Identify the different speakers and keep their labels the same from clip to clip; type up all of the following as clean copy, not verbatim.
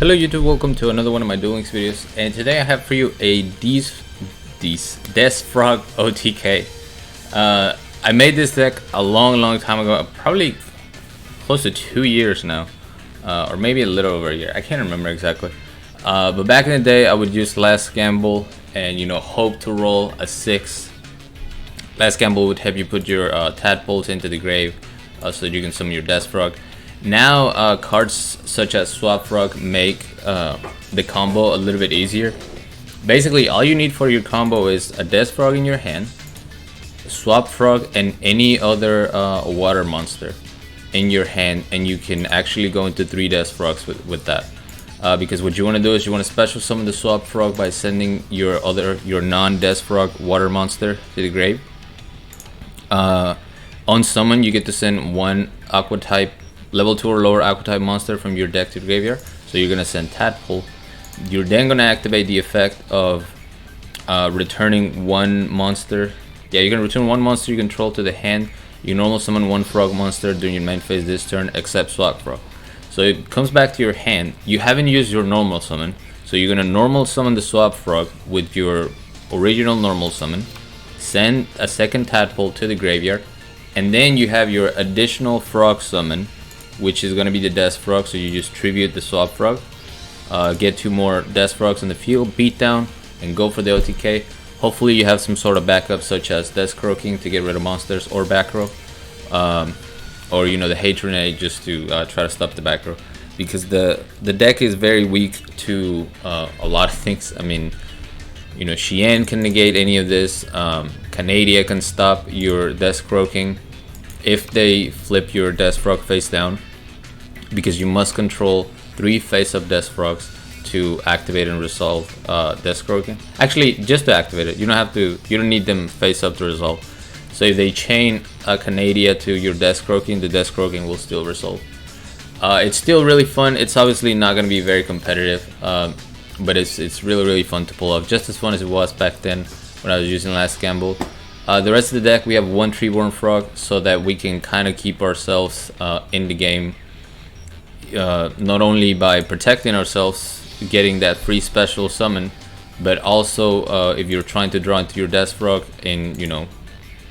Speaker 1: Hello YouTube, welcome to another one of my Duel Links videos, and today I have for you a Death Frog OTK. I made this deck a long time ago, probably close to 2 years now, or maybe a little over a year, I can't remember exactly. But back in the day I would use Last Gamble and hope to roll a 6. Last Gamble would help you put your tadpoles into the grave so that you can summon your Death Frog. Now cards such as Swap Frog make the combo a little bit easier. Basically all you need for your combo is a Death Frog in your hand, Swap Frog, and any other water monster in your hand, and you can actually go into 3 Death Frogs with that. Because what you want to do is you want to special summon the Swap Frog by sending your non-Death Frog water monster to the grave. On summon you get to send one Aqua type level 2 or lower Aqua type monster from your deck to the graveyard. So you're gonna send Tadpole. You're then gonna activate the effect of returning one monster. Yeah, you're gonna return one monster you control to the hand. You normal summon one frog monster during your main phase this turn, except Swap Frog. So it comes back to your hand. You haven't used your normal summon, so you're gonna normal summon the Swap Frog with your original normal summon. Send a second Tadpole to the graveyard, and then you have your additional frog summon, which is going to be the Death Frog. So you just tribute the Swap Frog, get 2 more Death Frogs in the field, beat down, and go for the OTK. Hopefully you have some sort of backup such as Death Croaking to get rid of monsters, or back row, or the Hate Grenade just to try to stop the back row, because the deck is very weak to a lot of things. I mean, Xian can negate any of this. Canadia can stop your Death Croaking if they flip your Death Frog face down, because you must control 3 face-up Death Frogs to activate and resolve Death Croaking. Actually, just to activate it, you don't need them face-up to resolve. So if they chain a Canadia to your Death Croaking, the Death Croaking will still resolve. It's still really fun. It's obviously not going to be very competitive, but it's really fun to pull off. Just as fun as it was back then when I was using Last Gamble. The rest of the deck, we have 1 Treeborn Frog, so that we can kind of keep ourselves in the game, not only by protecting ourselves, getting that free special summon, but also if you're trying to draw into your Death Frog and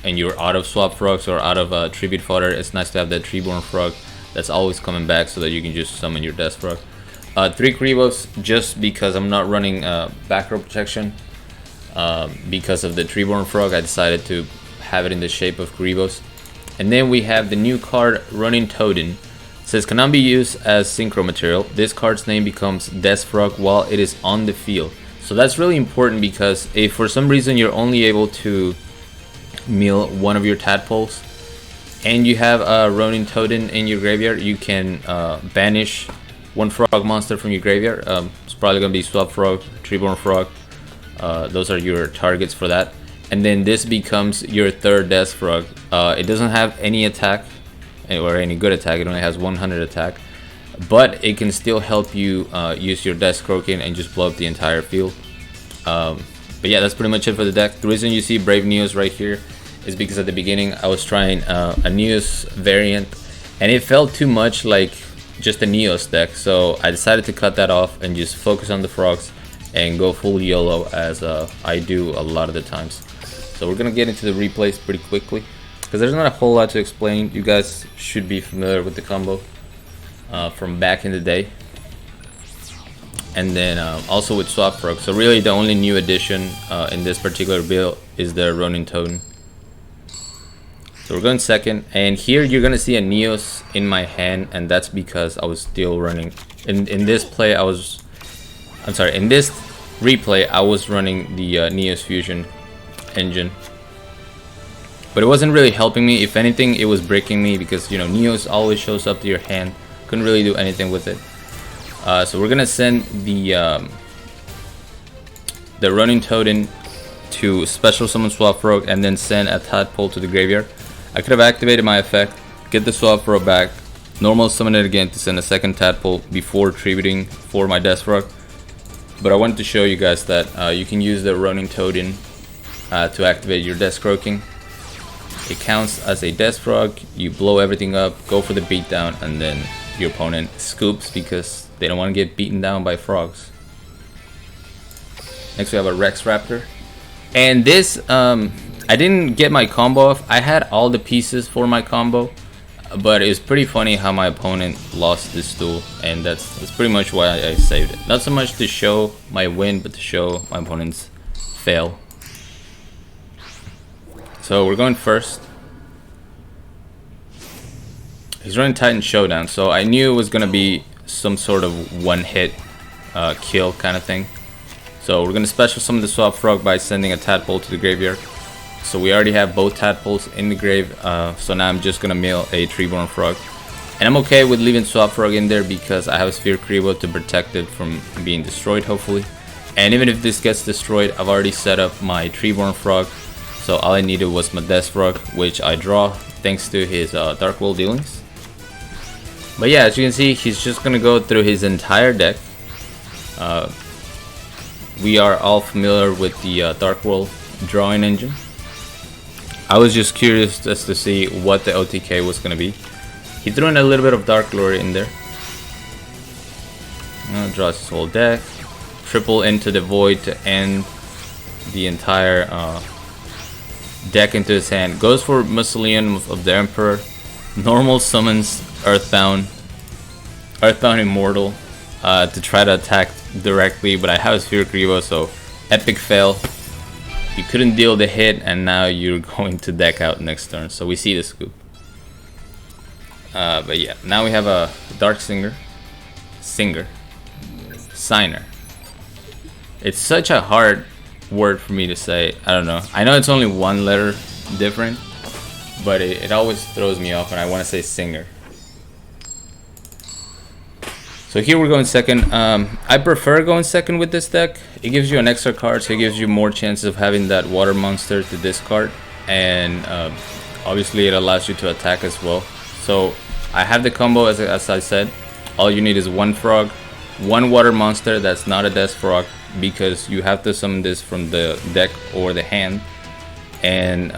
Speaker 1: and you're out of Swap Frogs or out of Tribute Fodder, it's nice to have that Treeborn Frog that's always coming back so that you can just summon your Death Frog. 3 Kribos, just because I'm not running back row protection. Because of the Treeborn Frog, I decided to have it in the shape of Kribos. And then we have the new card, Running Totem. It says cannot be used as synchro material. This card's name becomes Death Frog while it is on the field. So that's really important, because if for some reason you're only able to mill one of your tadpoles and you have a Running Totem in your graveyard, you can banish 1 frog monster from your graveyard. It's probably gonna be Swap Frog, Treeborn Frog. Those are your targets for that, and then this becomes your 3rd Death Frog. It doesn't have any attack or any good attack. It only has 100 attack, but it can still help you use your Death Croaking and just blow up the entire field. But yeah, that's pretty much it for the deck. The reason you see Brave Neos right here is because at the beginning I was trying a Neos variant, and it felt too much like just a Neos deck, so I decided to cut that off and just focus on the frogs and go full YOLO, as I do a lot of the times. So we're gonna get into the replays pretty quickly, because there's not a whole lot to explain. You guys should be familiar with the combo from back in the day, and then also with Swap Frog. So really the only new addition in this particular build is the Running Totem. So we're going second, and here you're gonna see a Neos in my hand, and that's because I was still running in this play. In this replay, I was running the Neos Fusion engine, but it wasn't really helping me. If anything, it was breaking me, because Neos always shows up to your hand. Couldn't really do anything with it. So we're gonna send the Running Totem to special summon Swap Frog, and then send a Tadpole to the graveyard. I could have activated my effect, get the Swap Frog back, normal summon it again to send a second Tadpole before tributing for my Death Frog. But I wanted to show you guys that you can use the Running Totem to activate your Death Croaking. It counts as a Death Frog, you blow everything up, go for the beatdown, and then your opponent scoops because They don't want to get beaten down by frogs. Next we have a Rex Raptor. And this, I didn't get my combo off. I had all the pieces for my combo, but it's pretty funny how my opponent lost this duel, and that's pretty much why I saved it. Not so much to show my win, but to show my opponent's fail. So we're going first. He's running Titan Showdown, so I knew it was gonna be some sort of one-hit kill kind of thing. So we're gonna special summon the Swap Frog by sending a Tadpole to the graveyard. So we already have both Tadpoles in the grave, so now I'm just gonna mill a Treeborn Frog. And I'm okay with leaving Swap Frog in there because I have a Sphere Kribo to protect it from being destroyed, hopefully. And even if this gets destroyed, I've already set up my Treeborn Frog. So all I needed was my Death Frog, which I draw thanks to his Dark World dealings. But yeah, as you can see, he's just gonna go through his entire deck. We are all familiar with the Dark World drawing engine. I was just curious just to see what the OTK was gonna be. He threw in a little bit of Dark Glory in there. Draws his whole deck. Triple into the Void to end the entire deck into his hand. Goes for Mausoleum of the Emperor. Normal summons Earthbound Immortal to try to attack directly, but I have a Sphere Kribo, so epic fail. You couldn't deal the hit, and now you're going to deck out next turn. So we see the scoop. But yeah, now we have a Dark Signer. It's such a hard word for me to say. I don't know. I know it's only one letter different, but it always throws me off when I want to say singer. So here we're going second. I prefer going second with this deck. It gives you an extra card, so it gives you more chances of having that water monster to discard, and obviously it allows you to attack as well. So I have the combo as I said. All you need is one frog, one water monster that's not a Death Frog, because you have to summon this from the deck or the hand, and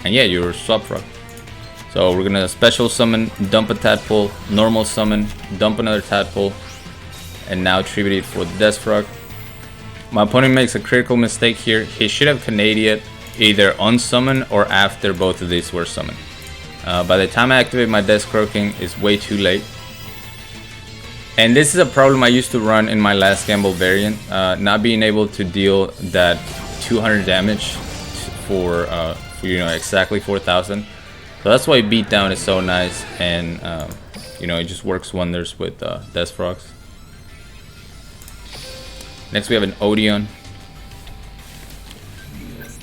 Speaker 1: yeah, you're Swap Frog. So we're gonna special summon, dump a Tadpole, normal summon, dump another Tadpole, and now tribute it for the Death Frog. My opponent makes a critical mistake here. He should have Canadian either on summon or after both of these were summoned. By the time I activate my Death Croaking, it's way too late. And this is a problem I used to run in my last Gamble variant, not being able to deal that 200 damage for you know, exactly 4,000. So that's why Beatdown is so nice, and you know, it just works wonders with Death Frogs. Next we have an Odeon,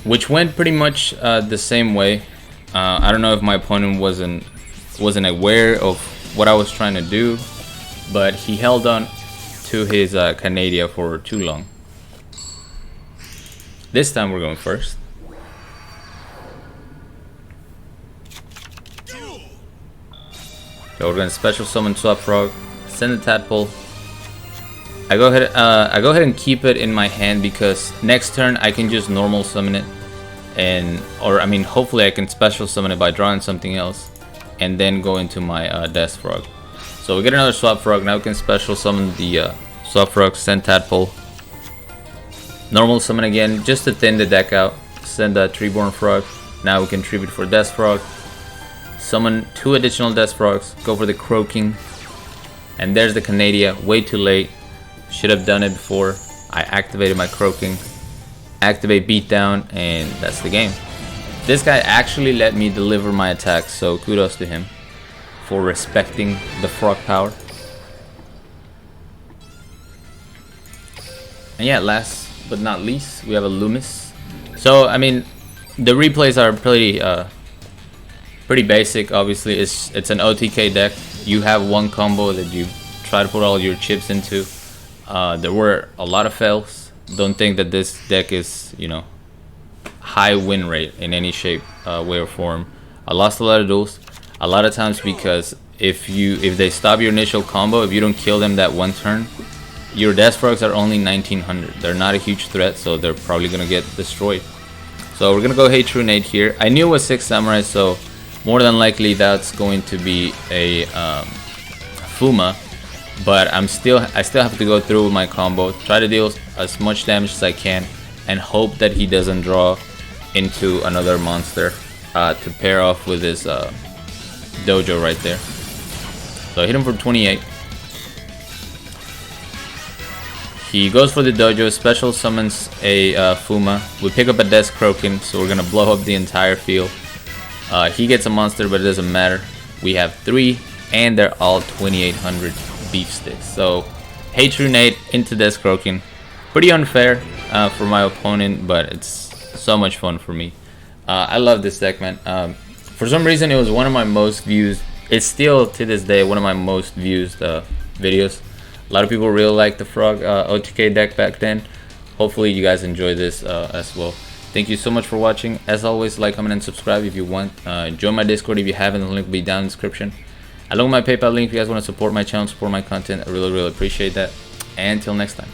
Speaker 1: which went pretty much the same way. I don't know if my opponent wasn't aware of what I was trying to do, but he held on to his Canadia for too long. This time we're going first. So we're gonna special summon Swap Frog, send the Tadpole. I go ahead and keep it in my hand because next turn I can just normal summon it, or I mean, hopefully I can special summon it by drawing something else, and then go into my Death Frog. So we get another Swap Frog. Now we can special summon the Swap Frog, send Tadpole, normal summon again just to thin the deck out. Send that Treeborn Frog. Now we can tribute for Death Frog. Summon 2 additional Death Frogs, go for the Croaking, and there's the Canadia. Way too late, should have done it before. I activated my Croaking, activate Beatdown, and that's the game. This guy actually let me deliver my attack, so kudos to him for respecting the frog power. And yeah, last but not least, we have a Loomis. So I mean, the replays are pretty basic. Obviously it's an OTK deck. You have one combo that you try to put all your chips into. There were a lot of fails. Don't think that this deck is, you know, high win rate in any shape, way or form. I lost a lot of duels, a lot of times because if they stop your initial combo, if you don't kill them that one turn, your Death Frogs are only 1900. They're not a huge threat, so they're probably gonna get destroyed. So we're gonna go Hey True Nate here. I knew it was 6 Samurai, so more than likely that's going to be a Fuma. but I still have to go through with my combo, try to deal as much damage as I can, and hope that he doesn't draw into another monster to pair off with his dojo right there. So I hit him for 28. He goes for the dojo, special summons a Fuma. We pick up a Death Croaking, so we're gonna blow up the entire field. He gets a monster, but it doesn't matter. We have 3, and they're all 2800 beef sticks. So Hate Runate into Death Croaking. Pretty unfair for my opponent, but it's so much fun for me. I love this deck, man. For some reason, it was one of my most viewed. It's still to this day one of my most viewed videos. A lot of people really liked the Frog OTK deck back then. Hopefully you guys enjoy this as well. Thank you so much for watching. As always, like, comment, and subscribe if you want. Join my Discord if you haven't. The link will be down in the description. Along with my PayPal link if you guys want to support my channel, support my content. I really appreciate that. And until next time.